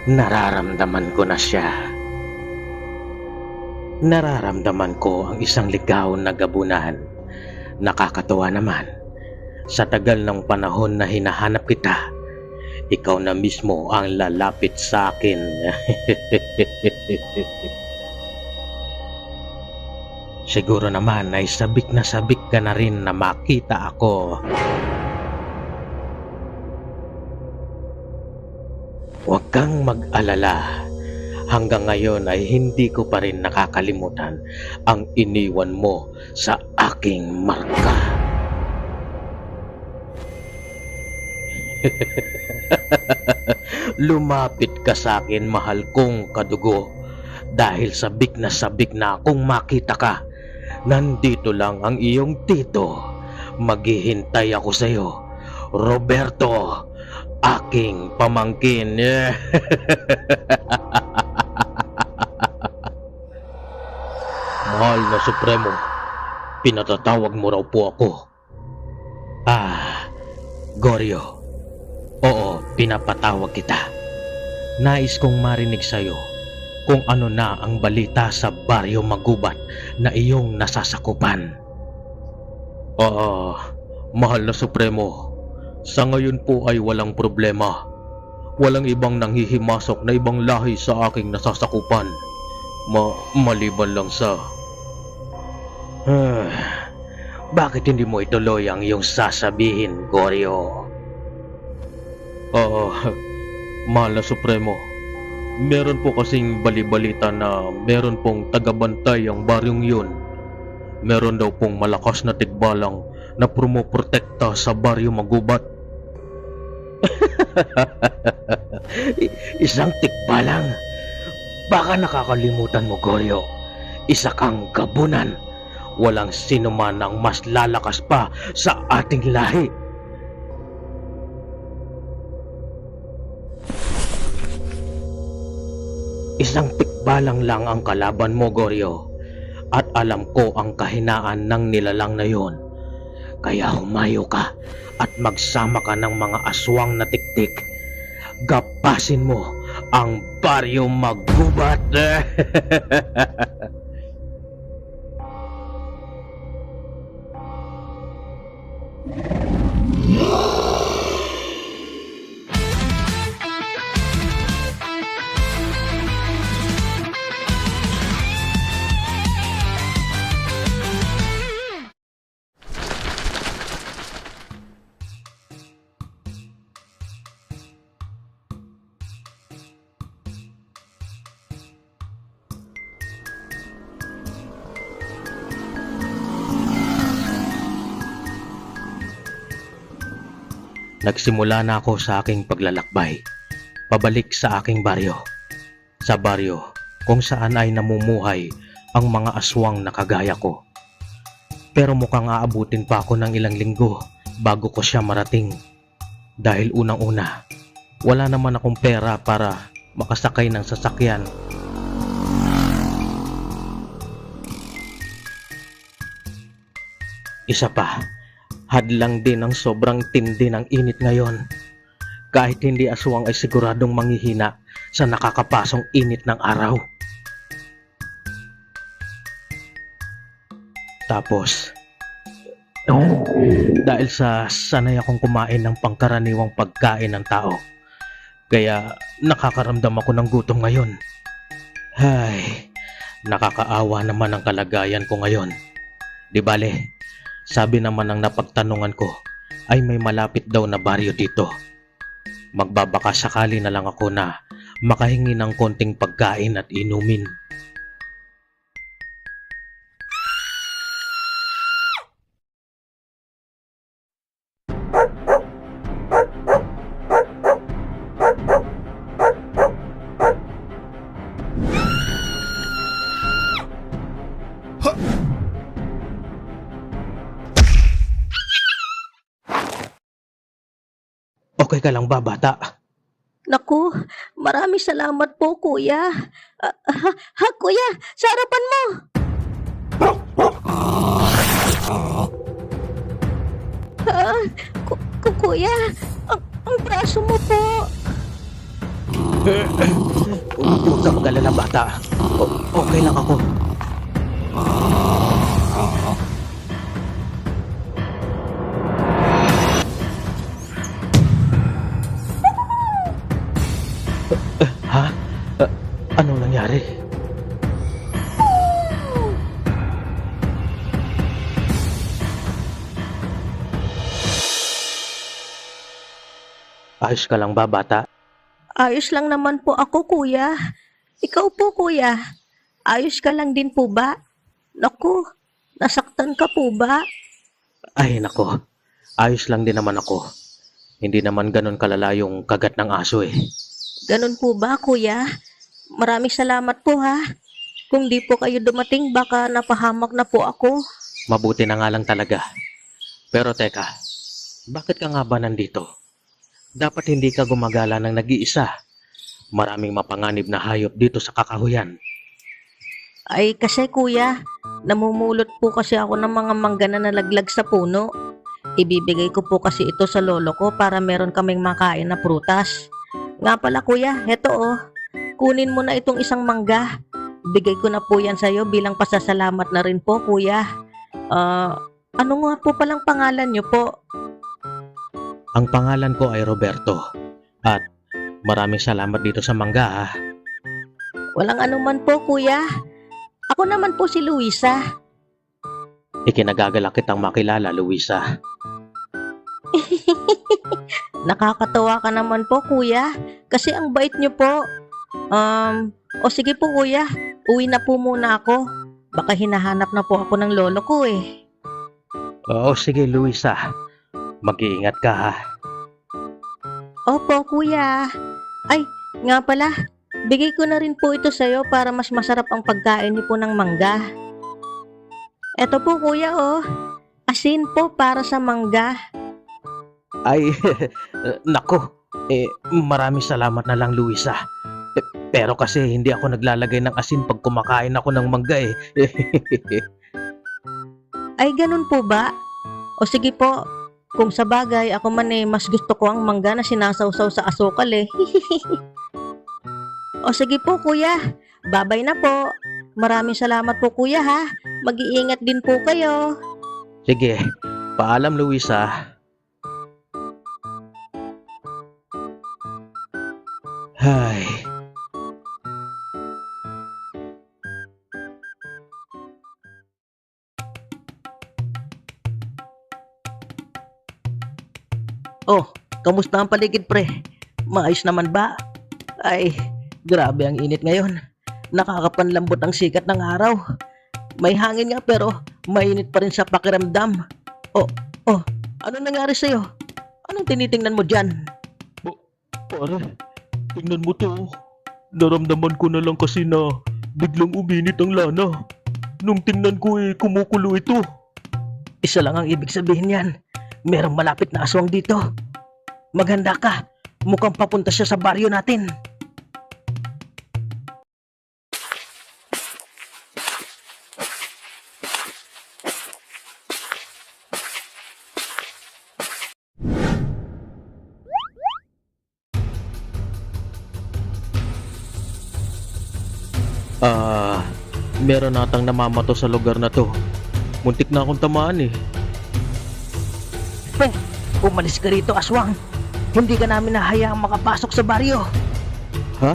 Nararamdaman ko na siya. Nararamdaman ko ang isang ligaw na gabunan. Nakakatuwa naman. Sa tagal ng panahon na hinahanap kita, ikaw na mismo ang lalapit sa akin. Siguro naman ay sabik na sabik ka na rin na makita ako. Huwag kang mag-alala. Hanggang ngayon ay hindi ko pa rin nakakalimutan ang iniwan mo sa aking marka. Lumapit ka sa akin, mahal kong kadugo, dahil sabik na akong makita ka. Nandito lang ang iyong tito. Maghihintay ako sa iyo, Roberto, aking pamangkin. Mahal na Supremo, pinatatawag mo raw po ako. Goryo. Oo, pinapatawag kita. Nais kong marinig sa'yo kung ano na ang balita sa Baryo Magubat na iyong nasasakupan. Mahal na Supremo, sa ngayon po ay walang problema. Walang ibang nanghihimasok na ibang lahi sa aking nasasakupan. Maliban lang sa... Bakit hindi mo ituloy ang iyong sasabihin, Goryo? Mahal na Supremo, meron po kasing balibalita na meron pong tagabantay ang baryong yun. Meron daw pong malakas na tigbalang na prumoprotekta sa Baryo Magubat. Isang tigbalang? Baka nakakalimutan mo, Goryo. Isa kang gabunan. Walang sino man ang mas lalakas pa sa ating lahi. Isang tikbalang lang ang kalaban mo, Goryo. At alam ko ang kahinaan ng nilalang na yon. Kaya humayo ka at magsama ka ng mga aswang na tiktik. Gapasin mo ang Baryo Magubat. Nagsimula na ako sa aking paglalakbay, pabalik sa aking baryo. Sa baryo kung saan ay namumuhay ang mga aswang na kagaya ko. Pero mukhang aabutin pa ako ng ilang linggo bago ko siya marating. Dahil unang-una, wala naman akong pera para makasakay ng sasakyan. Isa pa, hadlang din ang sobrang tindi ng init ngayon. Kahit hindi aswang ay siguradong manghihina sa nakakapasong init ng araw. Tapos, dahil sa sanay akong kumain ng pangkaraniwang pagkain ng tao, kaya nakakaramdam ako ng gutom ngayon. Ay, nakakaawa naman ang kalagayan ko ngayon. Di bale, sabi naman ng napagtanungan ko ay may malapit daw na baryo dito. Magbabaka sakali na lang ako na makahingi ng konting pagkain at inumin. Okay ka lang ba, bata? Naku, maraming salamat po, kuya. Kuya, sa harapan mo. Kuya, ang yung braso mo po. Huwag ka mag-alala, bata. Okay lang ako. Ha? Anong nangyari? Ayos ka lang ba, bata? Ayos lang naman po ako, kuya. Ikaw po, kuya. Ayos ka lang din po ba? Naku, nasaktan ka po ba? Ay, nako. Ayos lang din naman ako. Hindi naman ganun kalala yung kagat ng aso eh. Ganun po ba, kuya? Maraming salamat po, ha. Kung di po kayo dumating, baka napahamak na po ako. Mabuti na nga lang talaga. Pero teka, bakit ka nga ba nandito? Dapat hindi ka gumagala ng nag-iisa. Maraming mapanganib na hayop dito sa kakahuyan. Ay, kasi kuya, namumulot po kasi ako ng mga mangga na nalaglag sa puno. Ibibigay ko po kasi ito sa lolo ko para meron kaming makain na prutas. Nga pala kuya, heto oh. Kunin mo na itong isang mangga. Bigay ko na po yan sa'yo bilang pasasalamat na rin po kuya. Ano nga po palang pangalan niyo po? Ang pangalan ko ay Roberto. At maraming salamat dito sa mangga ha. Walang anuman po kuya. Ako naman po si Luisa. Ikinagagalak kitang makilala, Luisa. Nakakatawa ka naman po kuya. Kasi ang bait niyo po. O sige po kuya, uwi na po muna ako. Baka hinahanap na po ako ng lolo ko eh. Oo, sige Luisa. Mag-iingat ka ha. Opo kuya. Ay, nga pala. Bigay ko na rin po ito sa'yo para mas masarap ang pagkain niyo po ng mangga. Eto po kuya oh. Asin po para sa mangga. Ay, nako. Maraming salamat na lang, Luisa. Pero kasi hindi ako naglalagay ng asin pag kumakain ako ng mangga eh. Ay ganun po ba? O sige po. Kung sa bagay, ako man eh, mas gusto ko ang mangga na sinasawsaw sa asukal eh. O sige po kuya, babay na po. Maraming salamat po kuya ha. Mag-iingat din po kayo. Sige, paalam Luisa. Hay. Oh, kamusta ang paligid pre? Maayos naman ba? Ay, grabe ang init ngayon. Nakakapanlambot ang sikat ng araw. May hangin nga pero mainit pa rin sa pakiramdam. Oh, ano nangyari sa'yo? Anong tinitingnan mo dyan? Pare, tingnan mo to. Naramdaman ko na lang kasi na biglang uminit ang lana. Nung tingnan ko kumukulo ito. Isa lang ang ibig sabihin yan. Merong malapit na aswang dito. Maghanda ka. Mukhang papunta siya sa baryo natin. Meron natang namamato sa lugar na to. Muntik na akong tamaan eh. Pre, umalis ka rito aswang. Hindi ka namin nahayaang makapasok sa baryo. Ha?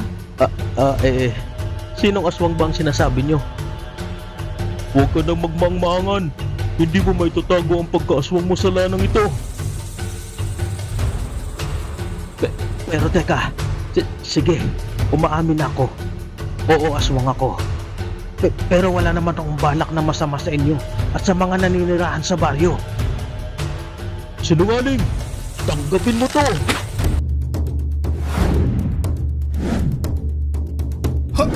Sinong aswang bang sinasabi nyo? Huwag ka nang magmangmangan. Hindi mo may tatago ang pagkaaswang mo sa lanang ito. Pero teka, sige, umaamin ako. Oo, aswang ako. Pero wala naman akong balak na masama sa inyo at sa mga naninirahan sa baryo. Sinungaling! Tanggapin mo to! Huh?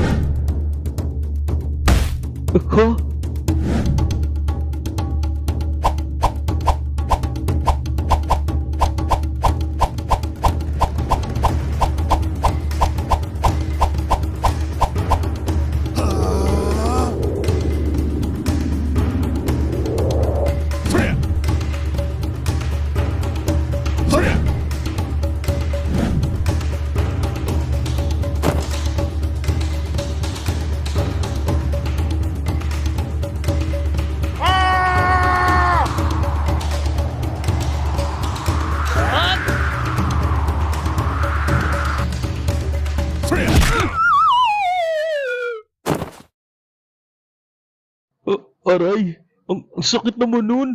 Aray, ang sakit naman nun.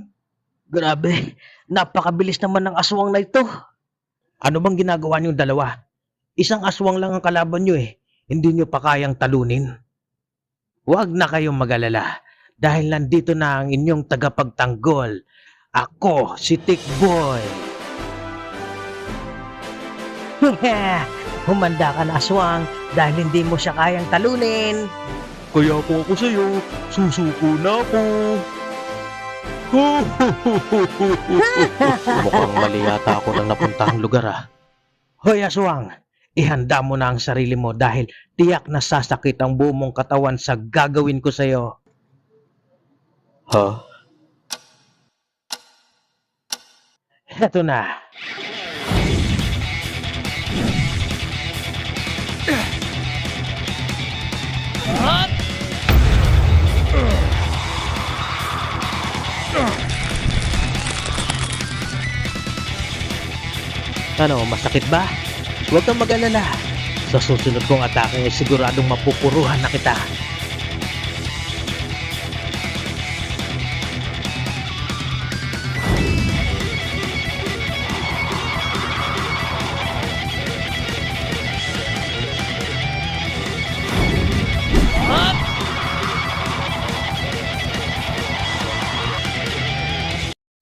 Grabe, napakabilis naman ng aswang na ito. Ano bang ginagawa niyong dalawa? Isang aswang lang ang kalaban niyo eh. Hindi niyo pa kayang talunin. Huwag na kayong mag-alala dahil nandito na ang inyong tagapagtanggol. Ako, si Tikboy. Humanda ka na aswang dahil hindi mo siya kayang talunin. Kaya po ako sa'yo, susuko na ako. Mukhang mali yata ako ng napuntahang lugar ah. Hoy aswang, ihanda mo na ang sarili mo dahil tiyak na sasakit ang buong mong katawan sa gagawin ko sa'yo. Ha? Heto na. Ano, masakit ba? Huwag kang mag-alala. Sa susunod kong atake ay siguradong mapupuruhan na kita.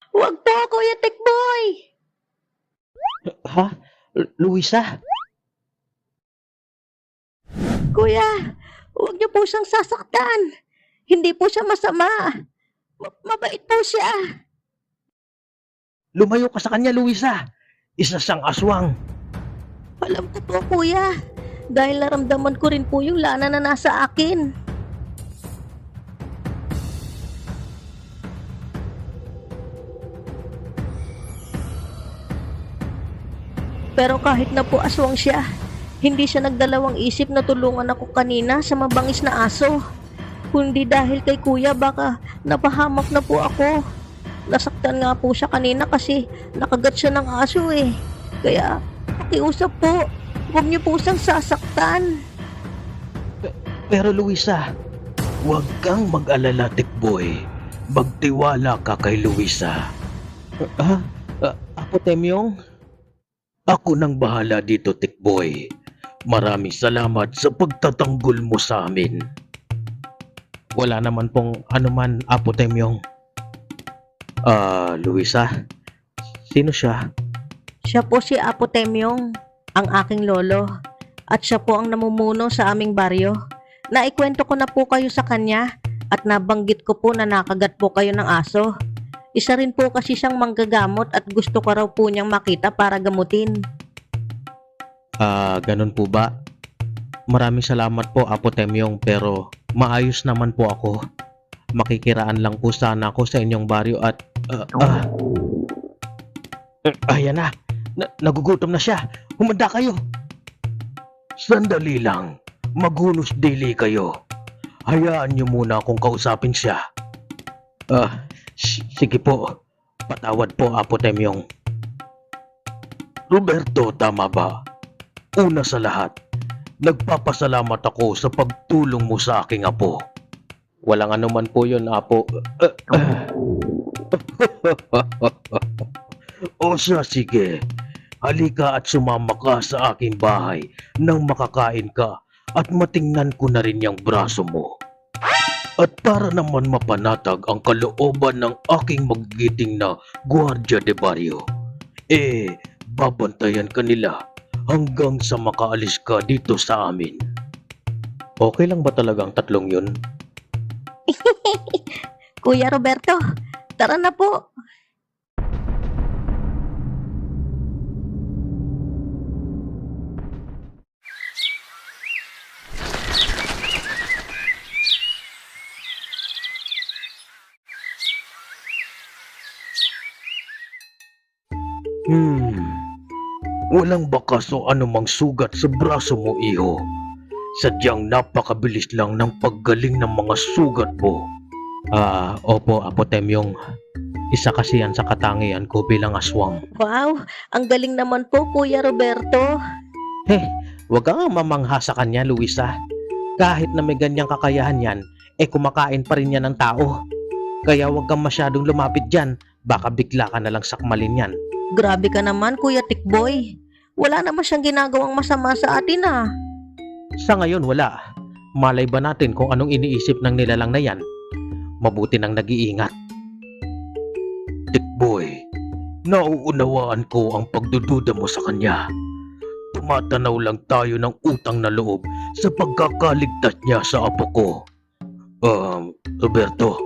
Huwag po, Kuya Tikboy! Ha? Luisa? Kuya, huwag niyo po siyang sasaktan. Hindi po siya masama. Mabait po siya. Lumayo ka sa kanya, Luisa. Isa siyang aswang. Alam ko po, Kuya. Dahil naramdaman ko rin po yung lana na nasa akin. Pero kahit na po aswang siya, hindi siya nagdalawang isip na tulungan ako kanina sa mabangis na aso. Kundi dahil kay Kuya baka napahamak na po ako. Nasaktan nga po siya kanina kasi nakagat siya ng aso eh. Kaya pakiusap po, huwag niyo po siyang sasaktan. Pero Luisa, huwag kang mag-alala, Tikboy. Magtiwala ka kay Luisa. Ha? Ako, Temyong? Ako nang bahala dito, Tikboy. Maraming salamat sa pagtatanggol mo sa amin. Wala naman pong anuman, Apo Temyong. Luisa? Sino siya? Siya po si Apo Temyong, ang aking lolo. At siya po ang namumuno sa aming baryo. Naikwento ko na po kayo sa kanya at nabanggit ko po na nakagat po kayo ng aso. Isa rin po kasi siyang manggagamot at gusto ko raw po niyang makita para gamutin. Ganun po ba? Maraming salamat po, Apo Temyong, pero maayos naman po ako. Makikiraan lang po sana ako sa inyong baryo at... ayan na! Nagugutom na siya! Humanda kayo! Sandali lang. Maghunos dili kayo. Hayaan niyo muna akong kausapin siya. Sige po. Patawad po, Apo Temyong. Roberto, tama ba? Una sa lahat, nagpapasalamat ako sa pagtulong mo sa aking apo. Walang anuman po yun, Apo. O siya, sige. Halika at sumama ka sa aking bahay nang makakain ka at matingnan ko na rin yung braso mo. At para naman mapanatag ang kalooban ng aking magigiting na Guardia de Barrio, babantayan ka nila hanggang sa makaalis ka dito sa amin. Okay lang ba talagang tatlong yun? Kuya Roberto, tara na po. Walang bakas o anumang sugat sa braso mo, iho. Sadyang napakabilis lang ng paggaling ng mga sugat mo. Opo, Apo Temyong. Isa kasi yan sa katangian ko bilang aswang. Wow, ang galing naman po, Kuya Roberto. Huwag kang mamangha sa kanya, Luisa. Kahit na may ganyang kakayahan yan, kumakain pa rin yan ng tao. Kaya huwag kang masyadong lumapit dyan. Baka bigla ka nalang sakmalin yan. Grabe ka naman, Kuya Tikboy. Wala naman siyang ginagawang masama sa atin ah. Sa ngayon wala. Malay ba natin kung anong iniisip ng nilalang na yan? Mabuti nang nag-iingat. Tikboy, nauunawaan ko ang pagdududa mo sa kanya. Tumatanaw lang tayo ng utang na loob sa pagkakaligtas niya sa apo ko. Roberto,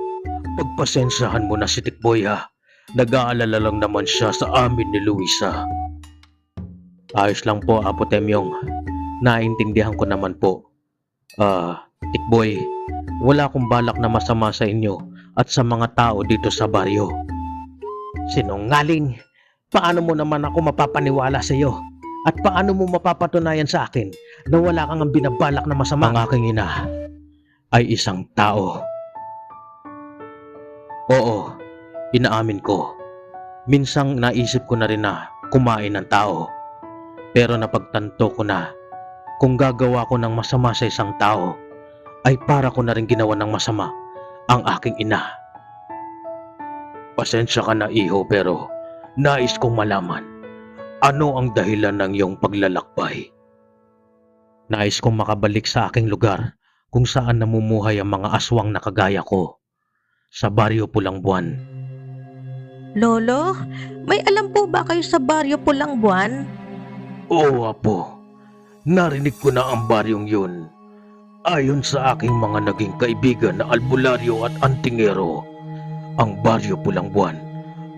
pagpasensyahan mo na si Tikboy ha. Nag-aalala lang naman siya sa amin ni Luisa. Ayos lang po, Apo Temyong. Naintindihan ko naman po. Tikboy, wala akong balak na masama sa inyo at sa mga tao dito sa baryo. Sinungaling! Paano mo naman ako mapapaniwala sa iyo? At paano mo mapapatunayan sa akin na wala kang binabalak na masama? Ang aking ina ay isang tao. Oo, inaamin ko. Minsang naisip ko na rin na kumain ng tao. Pero napagtanto ko na kung gagawa ko ng masama sa isang tao, ay para ko na rin ginawa ng masama ang aking ina. Pasensya ka na iho, pero nais kong malaman, ano ang dahilan ng iyong paglalakbay? Nais kong makabalik sa aking lugar kung saan namumuhay ang mga aswang na kagaya ko, sa baryo Pulang Buwan. Lolo, may alam po ba kayo sa baryo Pulang Buwan? Oo, Apo. Narinig ko na ang baryong yun. Ayon sa aking mga naging kaibigan na albularyo at antingero, ang baryo Pulang Buwan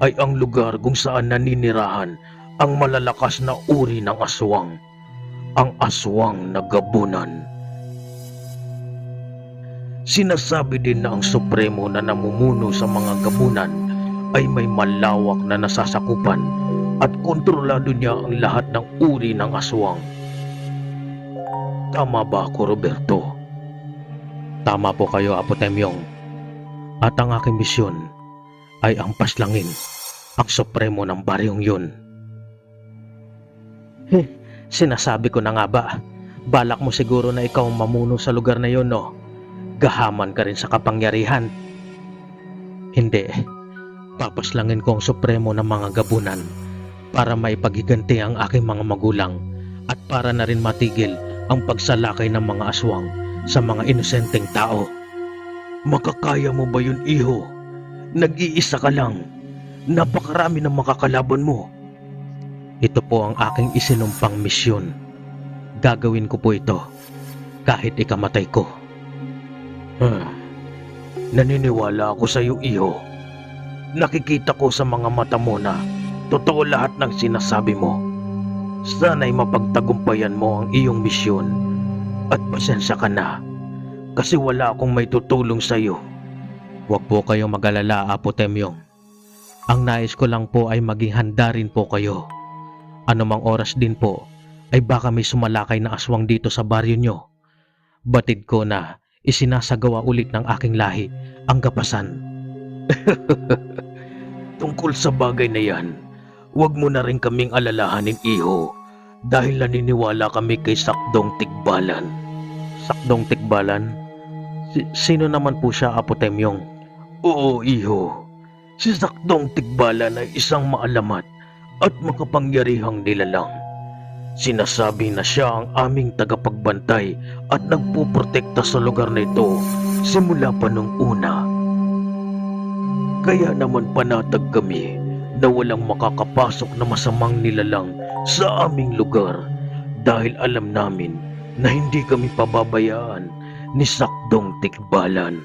ay ang lugar kung saan naninirahan ang malalakas na uri ng aswang, ang aswang na gabunan. Sinasabi din na ang supremo na namumuno sa mga gabunan ay may malawak na nasasakupan at kontrolado niya ang lahat ng uri ng aswang. Tama ba ako, Roberto? Tama po kayo, Apo Temyong. At ang aking misyon ay ang paslangin ang supremo ng baryong yun. Sinasabi ko na nga ba, balak mo siguro na ikaw ang mamuno sa lugar na yun, no? Gahaman ka rin sa kapangyarihan. Hindi. Papaslangin ko ang supremo ng mga gabunan para maipagiganti ang aking mga magulang at para na rin matigil ang pagsalakay ng mga aswang sa mga inosenteng tao. Makakaya mo ba yun, iho? Nag-iisa ka lang. Napakarami ng makakalaban mo. Ito po ang aking isinumpang misyon. Gagawin ko po ito kahit ikamatay ko. Naniniwala ako sa iyo, iho. Nakikita ko sa mga mata mo na totoo lahat ng sinasabi mo. Sana'y mapagtagumpayan mo ang iyong misyon. At pasensya ka na kasi wala akong may tutulong sa iyo. Huwag po kayong mag-alala, Apo Temyong. Ang nais ko lang po ay maging handa rin po kayo. Anumang oras din po ay baka may sumalakay na aswang dito sa baryo nyo. Batid ko na isinasagawa ulit ng aking lahi ang kapasan. Tungkol sa bagay na yan, huwag mo na rin kaming alalahanin, iho, dahil naniniwala kami kay Sakdong Tikbalan. Sakdong Tikbalan? Sino naman po siya, Apo Temyong? Oo, iho. Si Sakdong Tikbalan ay isang maalamat at makapangyarihang nilalang. Sinasabi na siya ang aming tagapagbantay at nagpuprotekta sa lugar na ito simula pa nung una. Kaya naman panatag kami na walang makakapasok na masamang nilalang sa aming lugar dahil alam namin na hindi kami pababayaan ni Sakdong Tikbalan.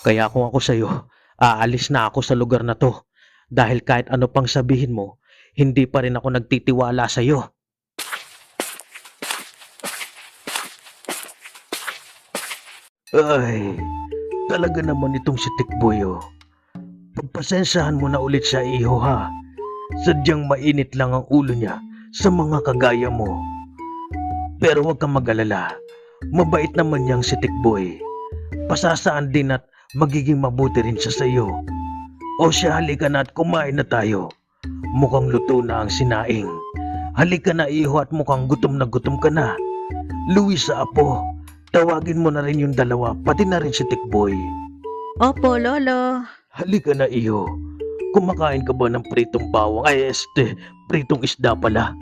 Kaya kung ako sa iyo, aalis na ako sa lugar na to dahil kahit ano pang sabihin mo, hindi pa rin ako nagtitiwala sa iyo. Ay, talaga naman itong si Tikboy, oh. Pagpasensyahan mo na ulit siya, iho, ha. Sadyang mainit lang ang ulo niya sa mga kagaya mo. Pero huwag kang mag-alala. Mabait naman niyang si Tikboy. Pasasaan din at magiging mabuti rin siya sa iyo. O siya, halika na at kumain na tayo. Mukhang luto na ang sinaing. Halika na, iho, at mukhang gutom ka na. Luisa, apo, tawagin mo na rin yung dalawa, pati na rin si Tikboy. Opo, Lolo. Halika na iyo. Kumakain ka ba ng pritong bawang? Pritong isda pala.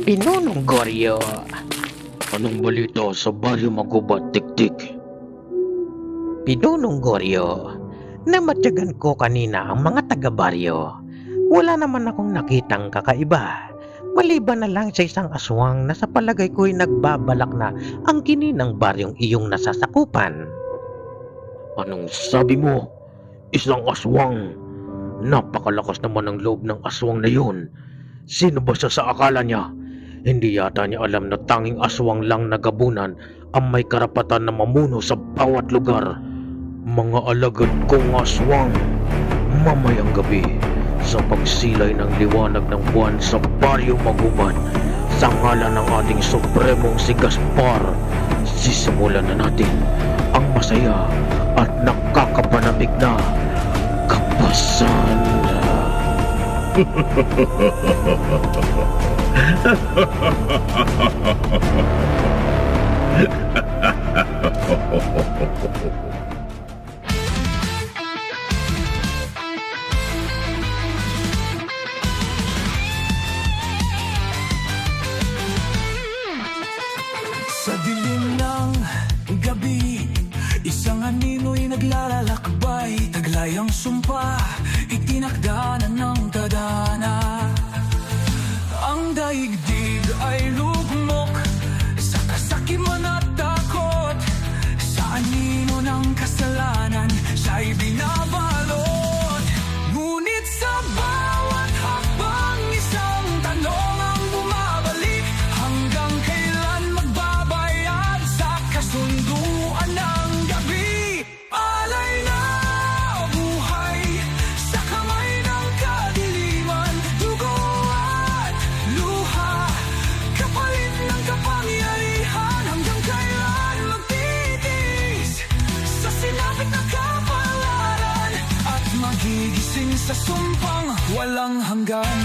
Pinunong Goryo. Anong balita sa baryo Magubat, Tiktik? Pinunong Goryo, namatyagan ko kanina ang mga taga-baryo. Wala naman akong nakitang kakaiba. Maliban na lang sa isang aswang na sa palagay ko'y nagbabalak na ang ng baryong iyong nasasakupan. Anong sabi mo? Isang aswang? Napakalakas naman ang loob ng aswang na yun. Sino ba siya sa akala niya? Hindi yata niya alam na tanging aswang lang na gabunan ang may karapatan na mamuno sa bawat lugar. Mga alagad kong aswang, mamayang gabi sa pagsilay ng liwanag ng buwan sa baryo Magubat, sa ngalan ng ating supremong si Gaspar, sisimulan na natin ang masaya at nakakapanabik na kapasan. Sa dilim ng gabi, isang anino'y naglalakbay. Taglay ang sumpa, itinakda na ng tadhana. Ang daigdig ay lugmok sa kasakiman at takot. Sa anino ng kasalanan, siya'y binabalot. Ngunit sa bawat hakbang, isang tanong ang bumabalik. Hanggang kailan magbabayad sa kasunduan ng gabi? Alay na buhay sa kamay ng kadiliman. Dugo at luha, kapalit ng kapangyarihan. Hanggang kailan magtitiis sa sinapit na kapalaran at magigising sa sumpang walang hanggan.